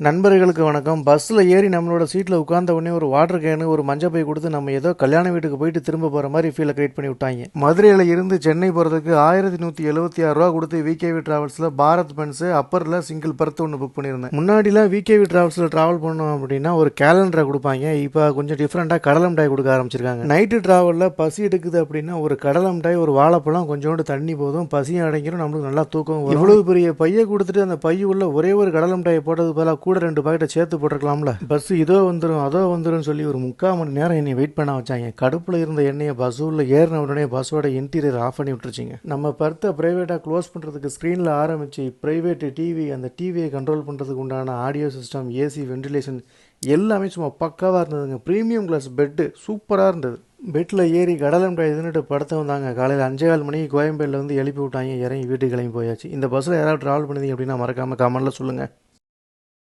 நண்பர்களுக்கு வணக்கம். பஸ்ஸில் ஏறி நம்மளோட சீட்டில் உட்கார்ந்த உடனே ஒரு வாட்டர் கேனு ஒரு மஞ்சள் பை கொடுத்து நம்ம ஏதோ கல்யாண வீட்டுக்கு போயிட்டு திரும்ப போகிற மாதிரி ஃபீலை கிரியேட் பண்ணி விட்டாங்க. மதுரையில் இருந்து சென்னை போகிறதுக்கு 1176 ரூபா கொடுத்து விகேவி டிராவல்ஸில் பாரத் பென்ஸு அப்பரில் சிங்கிள் பர்த் ஒன்று புக் பண்ணியிருந்தேன். முன்னாடிலாம் விகேவி டிராவல்ஸில் ட்ராவல் பண்ணோம் அப்படின்னா ஒரு கேலண்டரை கொடுப்பாங்க. இப்போ கொஞ்சம் டிஃப்ரெண்ட்டாக கடலை மிட்டாய் கொடுக்க ஆரம்பிச்சிருக்காங்க. நைட்டு ட்ராவலில் பசி எடுக்குது அப்படின்னா ஒரு கடலை மிட்டாய் ஒரு வாழைப்பழம் கொஞ்சோண்டு தண்ணி போதும், பசியும் அடைஞ்சிடும், நம்மளுக்கு நல்லா தூக்கம் வரும். இவ்வளவு பெரிய பையை கொடுத்துட்டு அந்த பைய உள்ள ஒரே ஒரு கடலை மிட்டாயை போட்டது பதிலாக கூட 2 பாக்கெட்டை சேர்த்து போட்டிருக்கலாம்ல. பஸ் இதோ வந்துடும் அதோ வந்துடும் சொல்லி ஒரு 3/4 மணி நேரம் என்னை வெயிட் பண்ண வச்சாங்க. கடுப்புல இருந்த எண்ணெயை பஸ் உள்ள ஏறின உடனே பஸ்ஸோட இன்டீரியர் ஆஃப் பண்ணி விட்டுருச்சிங்க. நம்ம பர்த்தை பிரைவேட்டாக க்ளோஸ் பண்ணுறதுக்கு ஸ்க்ரீனில் ஆரம்பிச்சு பிரைவேட் டிவி, அந்த டிவியை கண்ட்ரோல் பண்ணுறதுக்கு உண்டான ஆடியோ சிஸ்டம், ஏசி, வென்டிலேஷன் எல்லாமே சும்மா பக்காவாக இருந்ததுங்க. ப்ரீமியம் கிளாஸ் பெட்டு சூப்பராக இருந்தது. பெட்டில் ஏறி கடலை மிட்டாய் இதுன்னுட்டு படுத்த வந்தாங்க. காலையில் 5:15 மணிக்கு கோயம்பேடில் வந்து எழுப்பி விட்டாங்க. இறங்கி வீட்டுக்கு கிளம்பி போயாச்சு. இந்த பஸ்ஸில் யாராவது ட்ராவல் பண்ணுது அப்படின்னா மறக்காமல் கமெண்ட்டில் சொல்லுங்கள்.